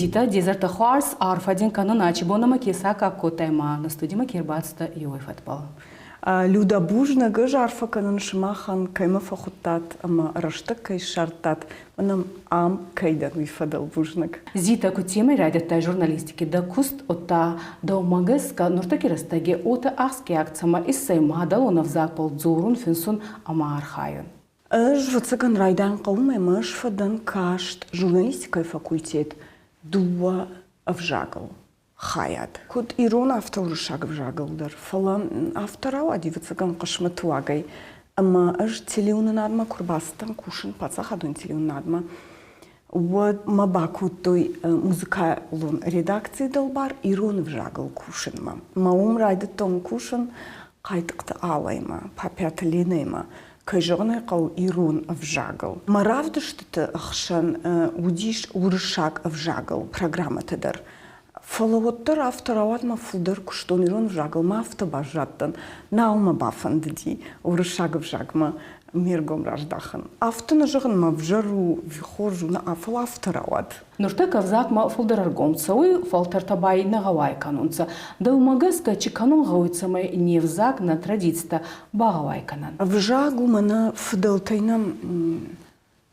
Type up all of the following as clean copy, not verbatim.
Зита дезерта хуарс арфадин канон ачибонама кесака котема на студима кирбацта и ойфатбал. Люда бужна гыж арфа канон шмахан кайма фахутат ама раштак кай шартат манам ам кайда уйфадал бужнак. Зита кутима радиота журналистики да куст ота да умагаска нуртаки растаге ота ахски акцама иссай мадалонов запал дзурун финсун ама архайон. Жвацаган райдан каумай мыш фадан кашт журналистикай факультет дуа авжагал. Хаят. Куд ирон автор вжагалдар. Фалан авторау адивацаган кашматуагай. Ама аж телеунан адма курбастан кушан пацахадун телеунан адма. Вот мабаку той музыкалун редакции долбар ирон вжагал кушанма. Маум райда том кушан кайтыкты алайма, папята ленайма. Кайжогнай кал ирон вжагал. Маравдыштыты ахшан удиш урышак вжагал программа тедер. Фалавоттар автораватма фулдар куштон ирон вжагал ма автобажаттан налма бафандди урышак вжагма миргом рождахан. Автона жаган вжару вихоржу на афал авторават. Нуртака взакма фулдар аргомцауи фалтартабай нагавай канунца. Да умагаска чиканон гауицамай не взак на традицита багавай канан. Вжагу мана фдалтайнам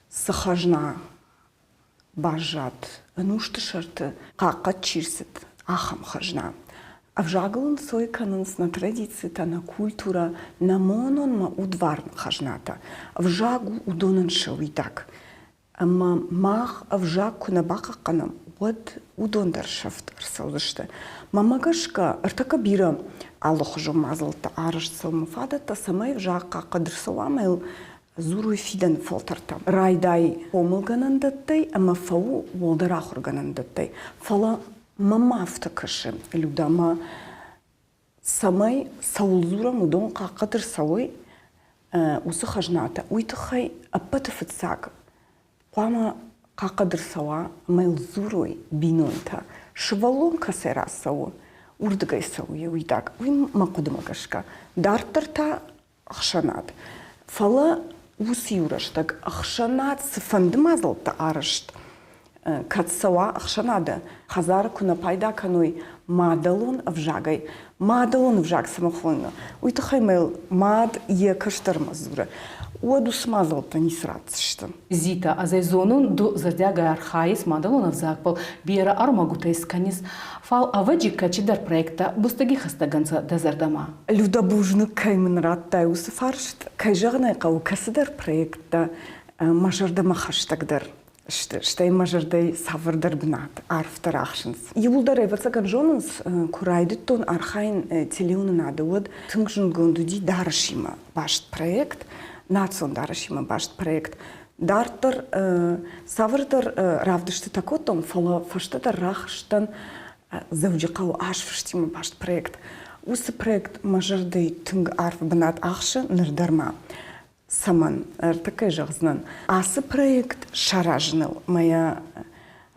сахажна бажат. Ну что шарты какат чирсет ахам хажна. А вжагалун сой канонс на традиции та на культура на монон ма удварн хажната. Вжагу удонан шауи так. Ама мах вжаг куна бака канам вот удондар шафт арсалышты. Мамагашка артака бира аллах жо мазалта арышсал муфада та самай вжаг какадырсаламайл Зуруй фидан фолтартам. Райдай помылганан даттай, ама фау волдарахурганан даттай. Фала мамафта каши людама самай саулзура мудон какадыр сауй усы хажната. Уйтахай апатафатсак. Пама какадыр сауа майл зуруй бинонта. Швалон касера сау. Урдгай сауй уйтак. Уй макудамагашка. Дартарта ахшанат. Фала усиурыштак ахшанат сфандмазалта арышт. Катсава ахшанада. Хазар куна пайда кануй мадалон вжагай. Мадалон вжаг самохлойно. Уйтахай мэл мад екаштар мазура. Уаду смазалта не срацшта. Зита азайзонун до зардяга архаис мадалон взакпал бира армагутайс канис фал аваджика чидар проекта бустаги хастаганца дазардама. Люда бужны каймен раттай усыфаршт. Кайжагнай кау касыдар проекта мажардама хаштагдар. Штай мажардай савардар бнат арфтар ахшынс. Юлдар эвацаган жонынс курайды тон архайн телеунын адыуад тыңжын гондуди дарышима башт проект. Национ дарышима башт проект. Дартар савардар равдышты такотом фала фаштадар рахштан завджикау ашфштима башт проект. Усы проект мажардай тынг арф бнат ахшы нырдарма. Саман такая жахзнан. Асы проект шаражныл моя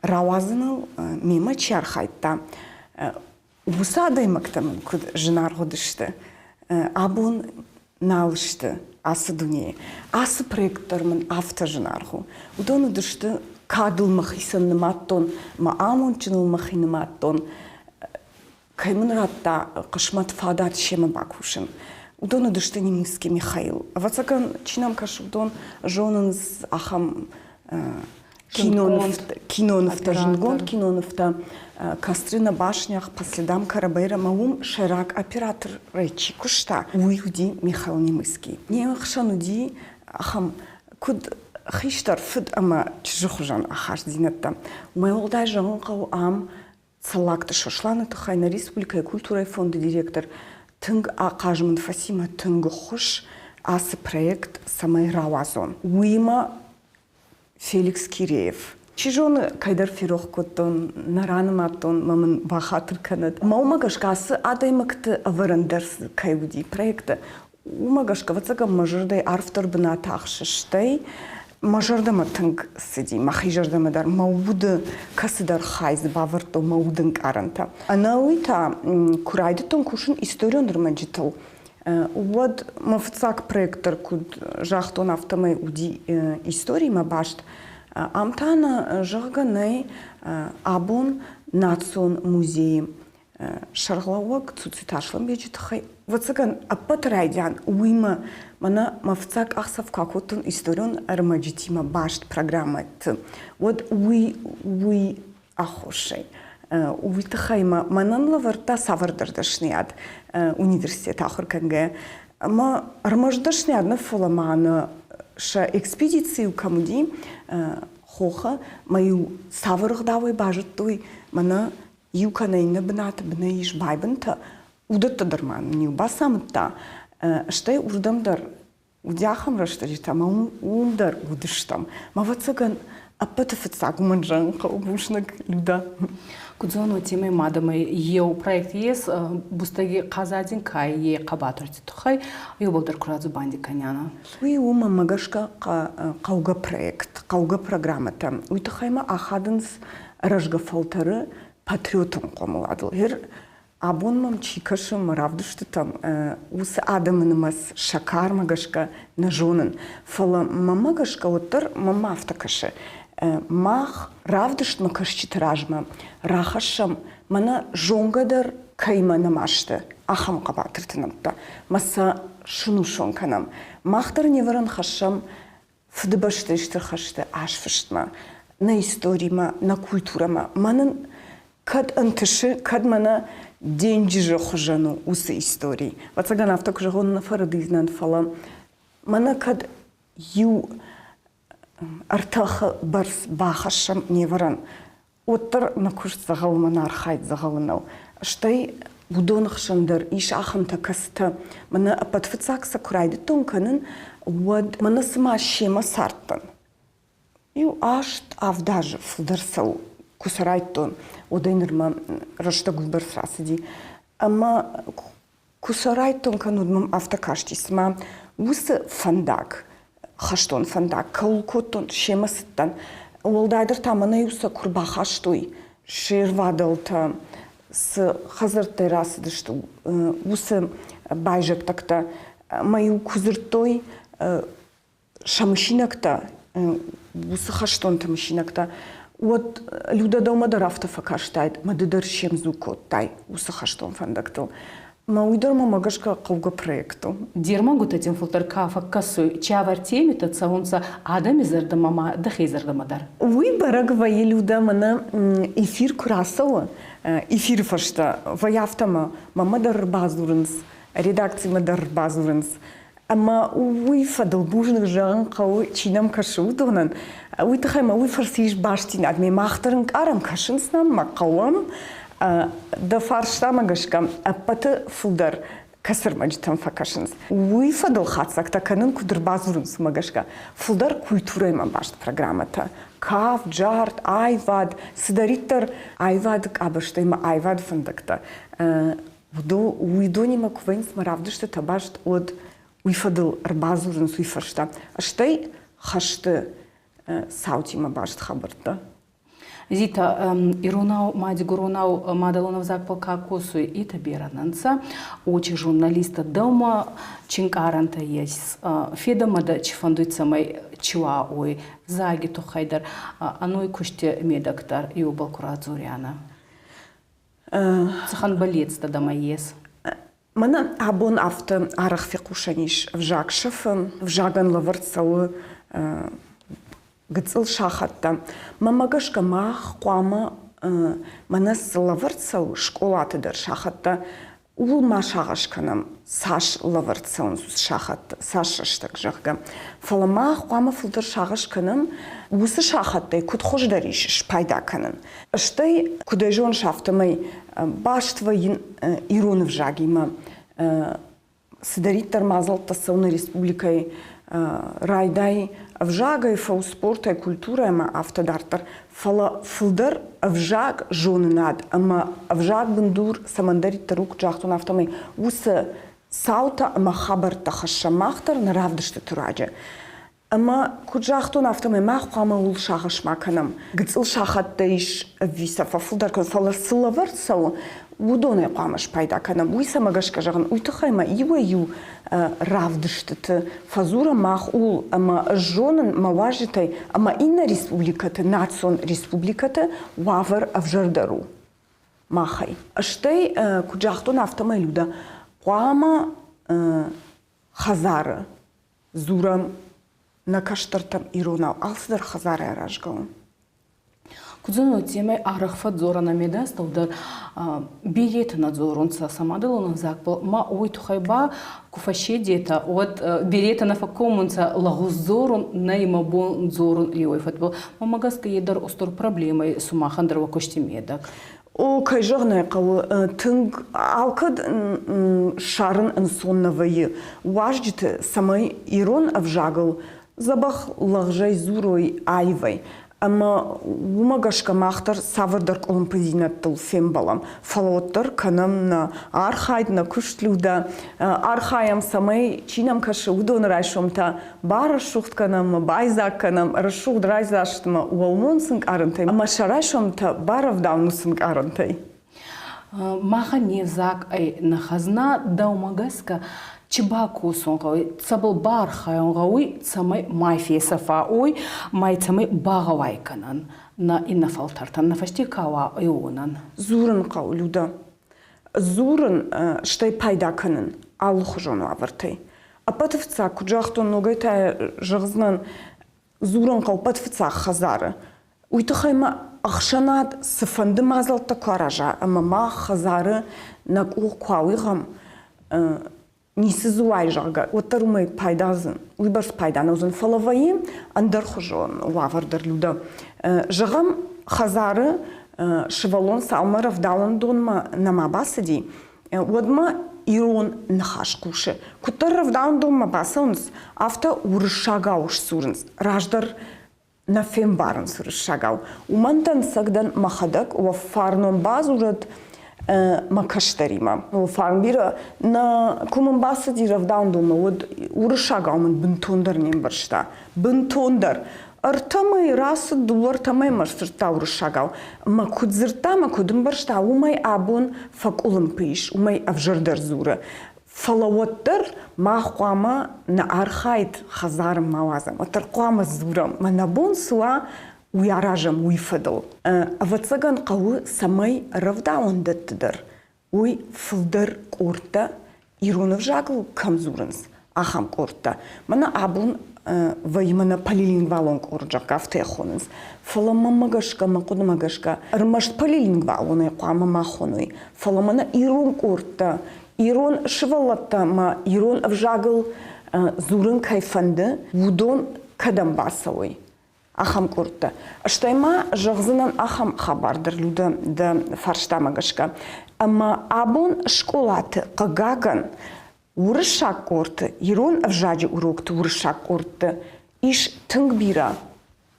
равазыныл мимо чархайтта. Усадай мактамын куд жинар годышты. Абун налышты асы дуне. Асы проекттармын автожинарху. Удону дышты кадыл махисан ныматтон, ма амунчыныл махиныматтон. Каймын ратта кышмат фадат шема бакушын. Удону дышты немыски Михаил. Вацакан чинам каш удон жоныныз ахам киноновта жингон, киноновта Кастрина башнях по следам Карабейра маум ширак оператор речи кушта. Уйди Михаил Немыский. Не ахшануди ахам куд хиштар фуд ама чжухжан ахаш динатта. Уэлдай жан кау ам цалакта шошланы тахайна республика культура фонда директор тынг акажмын Фасима тынг хуш асы проект самай равазон. Уима Феликс Киреев. Чижон кайдар фирох коттон нараныматтон мамын бахатыр канат. Маумагашкасы адаймакты аварандерс кайуди проекта. Умагашка вацага мажырдай арфтар бына тахшыштай. Мажырдама тынг сиди, махижардама дар маубуды касыдар хайз бавырто маудын каранта. Анауита курайдытон кушын историон маджитал. Вот мафцак проектор куд жахтон автомай уди истории ма башт Амтана жаганы абун национ музей шарлауак цуциташлам бежитхай. Вот цаган апатрайдян уйма мана мафцак ахсав какотун историон армаджитима башт программа. Вот уй ахошей. Уйтахайма мананла варта савардардашниад университет ахурканге. Ма армаждашниад на фоламана ша экспедицию камуди хоха маю савардавай бажитуй мана юканайна бната бнаиш байбанта удата дарман ню басамта штай урдамдар удяхам раштажита ма умдар удыштам ма вацаган апатафцак манжан каубушнак люда Кудзону темой мадамы ел проект ес бустаги казадин кай е кабаторти тухай юболдар куразу банди каняна. Уи ума магашка кауга проект, кауга программата. Уйтахайма ахадынс ражга фалтары патриотом комуладыл. Хер абонмам чикашым равдыштытам усы адамынымас шакар магашка нажонын. Фала мамагашка оттар мама автакашы. Мах равдышт макашчитражма рахашам мана жонгадар кайма намашты ахам кабатыртынымта маса шунушон канам махтар неваран хашам фдбашты иштер хашты ашфыштма на историма на культурама манын кад антышы кад мана денджи хожану усы истории вацаган автак жагон на фарадизнан фала мана кад ю Артаха барс бахашам неваран. Оттар накушт загалмана архайт загалнау. Штай будонах шандар иш ахам такаста. Мана апатфицакса курайды тонканын уад мана сама шема сартан. Ю ашт авдажы флдарсау кусарайтон. Одайнырма рашта гулбарсрасыди. Ама кусарайтон канудмам автокаштисма. Усы фандак. Хаштон фандак, каулкотон, шемасыттан. Олдайдыр тамана юса курбахаштуй, шервадалта, с хазартай расыдышты, усы байжаптакта, маю кузыртой шамышинакта, усы хаштонта мышинакта. Вот люда дома дарафтафа каштайд, мадыдар шемзукоттай, усы хаштон фандактыл. Ма уйдырма магашка кауга проекту. Дирмагут этим фултарка факкасу чавар темита цавунца адам изерда мама дахизерда мадар. Уй бараг вае люда мана эфир курасава, эфир фашта ваяфтама мама дар базурынс, редакция мадар базурынс. Ама уй фадал бужных жан кау чинам кашу донан. Уй тахайма уй фарсиш баштин адме махтарын карам кашынснам макалам. Да фаршта магашка апаты фулдар касыр маджитам факашынс. Уй фадал хатсак таканын кудыр базурынс магашка. Фулдар культурайма башт программата. Кав, джарт, айвад, сыдариттар айвад абаштайма айвад фандакта. Уйдонима кувайнс маравдышты табашт от уй фадал базурынс уй фаршта. Аштай хашты саутима башт хабарта. Зита иронау мадигуронау мадалонов закпал какусу и табирананца очи журналиста дома чинкаранта есть федамада чифандуйца май чуа ой заги тухайдар аной куште медактар и убал курадзуряна цахан балец дома есть. Мана абон авто арахфикушаниш в жакшев в жаган лаварцау гцыл шахатта. Мамагашка мах қуама манас лаварцау школатыдар шахатта. Ул машағашканам саш лаварцаун сус шахатта. Сашаштак жағга. Фаламах қуама фылдар шағашканам усы шахаттай кудхождариш шпайдаканын. Аштай кудайжон шафтамай баштвайын иронов жагима. Сидариттар мазалта сауна республикай райдай вжага и фауспорта и культура ама автодартар фала фулдар вжаг жон над ама вжаг бендур самандариттар рук джахтун автомай уса саута ама хабарта хашамахтар наравдышты тураджа ама куджахтун автомай махқама ул шахашмаканам гцыл шахаттайш виса фа фулдар кон фала сылавар сау удоны қамыш пайда канам. Уй самагашка жағын уйтықайма ю равдыштыты фазура мах ул ама жонын маважитай ама инна республикаты национ республикаты вавар авжардару махай. Аштай куджахтон автомай люда қуама хазары зурам накаштартам иронау алсыдар хазары аражгалым. Кудзуну темай арахфат зорана медаста удар билеты надзорунца самадылуна закпал ма ой тухайба куфаше дета от билеты на факомунца лагузорун найма бон зорун йой фатбол мамагаска едар остор проблемой сумахандрова коштимедак. О кайжагнай кау тынг алкад шарын инсонновые важдите самой ирон авжагал забах лагжай зурой айвай. Ама умагашка махтар савардар колумпазинаттыл фембалам. Фалоттар канам на архайд на куштлюда. Архаям самай чинам каша удон райшомта бара шухт канам байзак канам рашухт райзаштма уалмонсынг арантай. Ама шарайшомта бара вдаунусынг арантай. Маха незак ай нахазна да умагаска Чебаку сонкауи, цабыл бар хайонгауи, цамай майфия сафауи, май цамай багавай канан, на иннафалтартан, на фаштикава ионан. Зурын кау люда. Зурын штай пайда канан, аллуху жону авартай. А патывца куджахтон ногайтай жығзнан зурын кау патывца хазары. Уйтахайма ахшанат сыфанды мазалта каража, ама ма хазары нак уқуауиғам нисызуай жага, оттарумай пайдазын, уйбарс пайдан озын фалавайым, андар хужон лавардар люда. Жагам хазары шывалон салмаров далан донма нама басади, одма ирон нахаш куше. Кутаррав далан донма басаунс, авта урышагауш сурынс, раждар на фембарын сурышагау. Умантан сагдан махадак, уа фарном базурат, макаштарима. Фармбира на кумамбаса диравдаундума вот урышагауман бинтондар нембаршта. Бинтондар. Артамай расы дулар тамай марсырта урышагау. Макудзырта макудымбаршта умай абун факулым пиш, умай авжардар зура. Фалаваттар махуама на архайт хазарым мавазам. Атарқуама зурам. Манабон суа уяражам уйфадал. Авацаган кавы самай равдаундаттыдар. Уй фылдар корта иронов жагыл камзуранс. Ахам корта. Мана абун ваймана полилингвалон корджак автехонс. Фаламамагашка макудамагашка. Рмашт полилингвалон куама махоной. Фаламана ирон корта. Ирон шывалатта ма ирон авжагыл зурын кайфанды. Вудон кадамбасовой. Ахам корта. Штайма жагзынан ахам хабардыр люда да фарштамагашка. Ама абун школаты кагаган урышак корты. Ирон авжаджи урокты урышак корты. Иш тынгбира.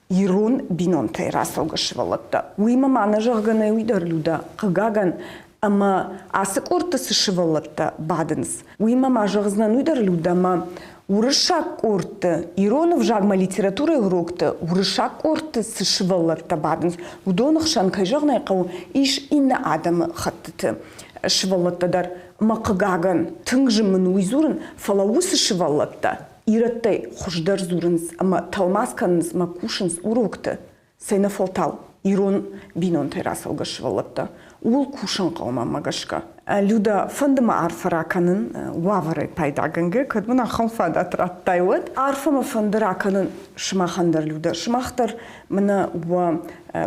Ирон бинон тайрасалгашвалатта. Уима мана жаггана уйдар люда кагаган. Ама асы корты сышвалатта бадынс. Уима ма жагзынан уйдар люда ма урышак корты, иронов жагма литература урокты, урышак корты сышвалларта бадынс. Удонық шанкай жағнай қау иш инна адамы хаттыты шваллаттадар мақығаган тыңжымын уйзурын фалаусы шваллатта. Ираттай хұждар зурынс, ама талмасканыз макушынс урокты сайна фалтал. Ирон бинон тайрасалға шваллатта. Ул кушан қаума магашка. Люда фандыма арфараканын уавары пайдагынғы, кадмына хамфада траттайват. Арфама фандыраканын шымахандар люда. Шымахтар мына уа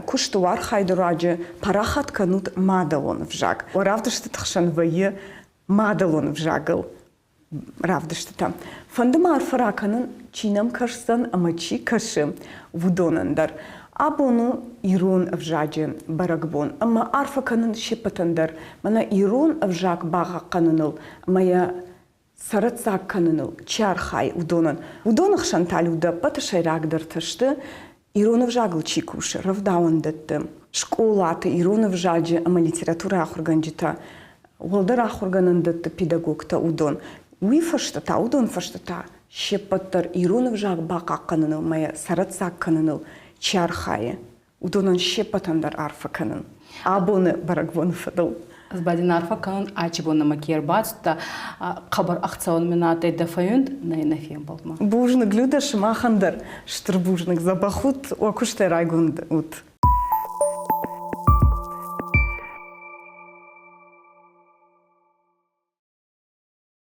кушту архайдыраджы парахат канут мадалон в жаг. Равдышты тахшан вайы мадалон в жагыл. Равдышты там. Фандыма арфараканын чинам кашсан амачи кашым вудонандар. Абону ирон авжаджи барагбон. Ама арфа канын шепатандар. Мана ирон авжаг бага каныныл. Мая саратсак каныныл. Чархай удонан. Удонах шанталюда паташайрагдар ташты. Ирон авжагыл чикуши. Равдауандатты. Школаты ирон авжаджи. Ама литература ахурганджита. Уалдар ахурганандатты педагогта удон. Уи фаштата, удон фаштата. Шепаттар ирон авжаг бага каныныл. Мая саратсак каныныл. Чархае. Удонан шепатандар арфа канын. Абоны барагвон фадал. Збадин арфа кан ачибона макербац та қабар ақцауын минатай дафаюнд найнафием болма. Бужник люда шмахандер, штырбужник забахут, окуште райгунд ут.